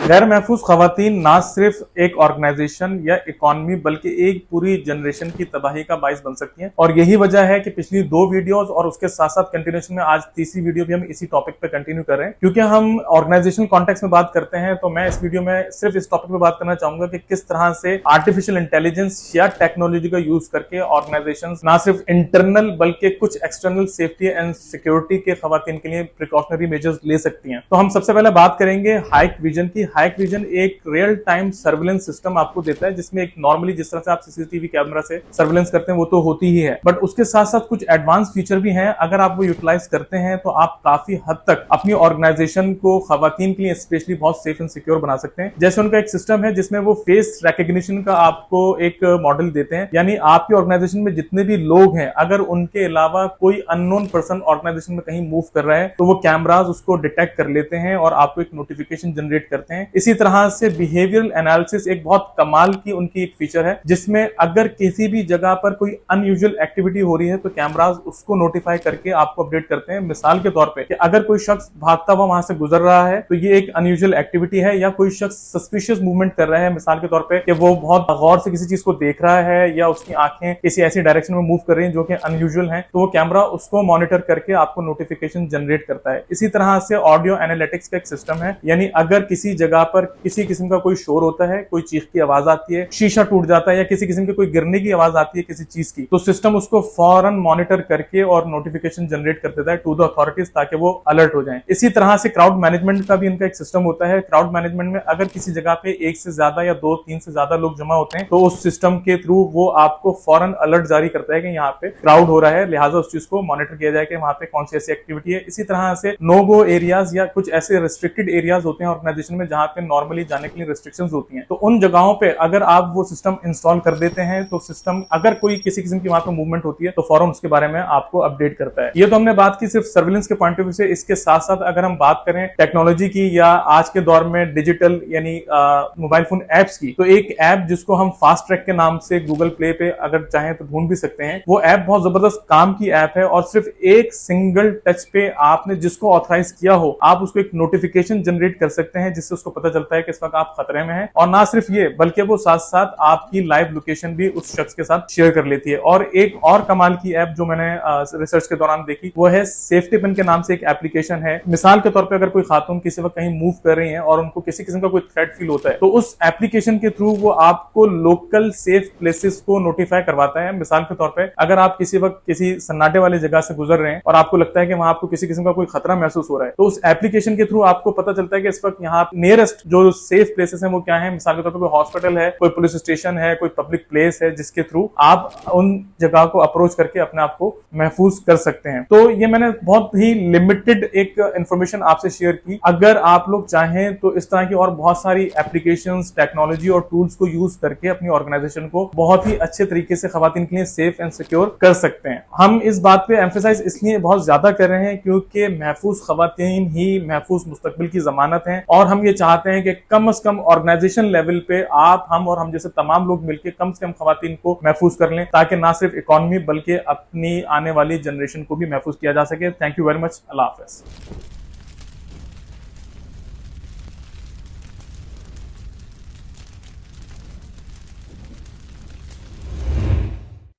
गैर महफूज खवातीन ना सिर्फ एक ऑर्गेनाइजेशन या इकोनॉमी बल्कि एक पूरी जनरेशन की तबाही का बाइस बन सकती हैं। और यही वजह है कि पिछली 2 वीडियोस और उसके साथ साथ कंटिन्यूएशन में आज तीसरी वीडियो भी हम इसी टॉपिक पे कंटिन्यू कर रहे हैं। क्योंकि हम ऑर्गेनाइजेशनल कॉन्टेक्स्ट में बात करते हैं तो मैं इस वीडियो में सिर्फ इस टॉपिक पे बात करना चाहूंगा कि किस तरह से आर्टिफिशियल इंटेलिजेंस या टेक्नोलॉजी का यूज करके ऑर्गेनाइजेशंस ना सिर्फ इंटरनल बल्कि कुछ एक्सटर्नल सेफ्टी एंड सिक्योरिटी के खवातीन के लिए प्रिकॉशनरी मेजर्स ले सकती हैं। तो हम सबसे पहले बात करेंगे हाइक विजन की। हाइक विजन एक रियल टाइम सर्विलेंस सिस्टम आपको देता है, जिसमें एक नॉर्मली जिस तरह से आप सीसीटीवी कैमरा से सर्विलेंस करते हैं वो तो होती ही है, बट उसके साथ साथ कुछ एडवांस फीचर भी हैं। अगर आप वो यूटिलाइज करते हैं तो आप काफी हद तक अपनी ऑर्गेनाइजेशन को खवातीन के लिए स्पेशली बहुत सेफ एंड सिक्योर बना सकते हैं। जैसे उनका एक सिस्टम है जिसमें वो फेस रिकॉग्निशन का आपको एक मॉडल देते हैं, यानी आपकी ऑर्गेनाइजेशन में जितने भी लोग हैं अगर उनके अलावा कोई अननोन पर्सन ऑर्गेनाइजेशन में कहीं मूव कर रहा है तो वो कैमराज उसको डिटेक्ट कर लेते हैं और आपको एक नोटिफिकेशन जनरेट करते हैं। इसी तरह से बिहेवियरल एनालिसिस एक बहुत कमाल की उनकी एक फीचर है, जिसमें अगर किसी भी जगह पर कोई अनयूजुअल एक्टिविटी हो रही है तो कैमराज उसको नोटिफाई करके आपको अपडेट करते हैं। मिसाल के तौर पे कि अगर कोई शख्स भागता हुआ वहां से गुजर रहा है तो ये एक अनयूजुअल एक्टिविटी है, या कोई शख्स सस्पिशियस मूवमेंट कर रहा है, मिसाल के तौर पे कि वो बहुत गौर से किसी चीज को देख रहा है या उसकी आंखें किसी ऐसी डायरेक्शन में मूव कर रही हैं जो कि अनयूजुअल है, तो वो कैमरा उसको मॉनिटर करके आपको नोटिफिकेशन जनरेट करता है। इसी तरह से ऑडियो एनालिटिक्स का एक सिस्टम है, यानी अगर किसी जगह पर किसी किस्म का कोई शोर होता है, कोई चीख की आवाज आती है, शीशा टूट जाता है या किसी किस्म के कोई गिरने की आवाज आती है किसी चीज की, तो सिस्टम उसको फौरन मॉनिटर करके और नोटिफिकेशन जनरेट कर देता है टू द अथॉरिटीज ताकि वो अलर्ट हो जाएं। इसी तरह से क्राउड मैनेजमेंट का भी इनका एक सिस्टम होता है। क्राउड मैनेजमेंट में अगर किसी जगह पे एक से ज्यादा या 2-3 से ज्यादा लोग जमा होते हैं तो उस सिस्टम के थ्रू वो आपको फौरन अलर्ट जारी करता है कि यहाँ पे क्राउड हो रहा है, लिहाजा उस चीज को मॉनिटर किया जाए कि वहां पे कौन सी ऐसी एक्टिविटी है। इसी तरह से नो गो एरियाज या कुछ ऐसे रिस्ट्रिक्टेड एरियाज होते हैं ऑर्गेनाइजेशन में जहां पे नॉर्मली जाने के लिए रिस्ट्रिक्शंस होती हैं, तो उन जगहों पे अगर आप वो सिस्टम इंस्टॉल कर देते हैं तो सिस्टम अगर कोई किसी किस्म की वहां पे मूवमेंट होती है तो फौरन उसके बारे में आपको अपडेट करता है। ये तो हमने बात की सिर्फ सर्विलेंस के पॉइंट ऑफ व्यू से। इसके साथ साथ अगर हम बात करें टेक्नोलॉजी की या आज के दौर में डिजिटल यानी मोबाइल फोन एप्स की, तो एक ऐप जिसको हम फास्ट ट्रैक के नाम से गूगल प्ले पे अगर चाहें तो ढूंढ भी सकते हैं, वो ऐप बहुत जबरदस्त काम की ऐप है और सिर्फ एक सिंगल टच पे आपने जिसको ऑथराइज किया हो आप उसको एक नोटिफिकेशन जनरेट कर सकते हैं, जिससे उसको पता चलता है कि इस वक्त आप खतरे में हैं। और ना सिर्फ ये बल्कि वो साथ साथ आपकी लाइव लोकेशन भी उस शख्स के साथ शेयर कर लेती है। और एक और कमाल की ऐप जो मैंने रिसर्च के दौरान देखी वो है सेफ्टी पिन के नाम से एक एप्लीकेशन है। मिसाल के तौर पे अगर कोई खातून किसी वक्त कहीं मूव कर रही है और उनको किसी किस्म का कोई थ्रेट फील होता है तो उस एप्लीकेशन के थ्रू वो आपको लोकल सेफ प्लेसेस को नोटिफाई करवाता है। मिसाल के तौर पे अगर आप किसी वक्त किसी सन्नाटे वाली जगह से गुजर रहे हैं और आपको लगता है कि वहां आपको किसी किस्म का कोई खतरा महसूस हो रहा है तो उस एप्लीकेशन के थ्रू आपको पता चलता है कि इस वक्त यहाँ नियरेस्ट जो सेफ प्लेसेस हैं वो क्या है। मिसाल के तौर पर कोई हॉस्पिटल है, कोई पुलिस स्टेशन है, कोई पब्लिक प्लेस है, जिसके थ्रू आप उन जगह को अप्रोच करके अपने आप को महफूज कर सकते हैं। तो ये मैंने बहुत ही लिमिटेड एक इंफॉर्मेशन आपसे शेयर की। अगर आप लोग चाहें तो इस तरह की और बहुत सारी एप्लीकेशंस, टेक्नोलॉजी और टूल्स को यूज करके अपनी ऑर्गेनाइजेशन को बहुत ही अच्छे तरीके से खवातीन के लिए सेफ एंड सिक्योर कर सकते हैं। हम इस बात पे एम्फेसाइज इसलिए बहुत ज्यादा कर रहे हैं क्योंकि महफूज खवातीन ही महफूज मुस्तकबिल की जमानत है और हम ये चाहते हैं कि कम से कम ऑर्गेनाइजेशन लेवल पे आप, हम और हम जैसे तमाम लोग मिलकर कम से कम खवातीन को महफूज कर लें ताकि ना सिर्फ इकोनॉमी बल्कि अपनी आने वाली जनरेशन को भी महफूज किया जा सके। Thank you very much. Allah Hafiz.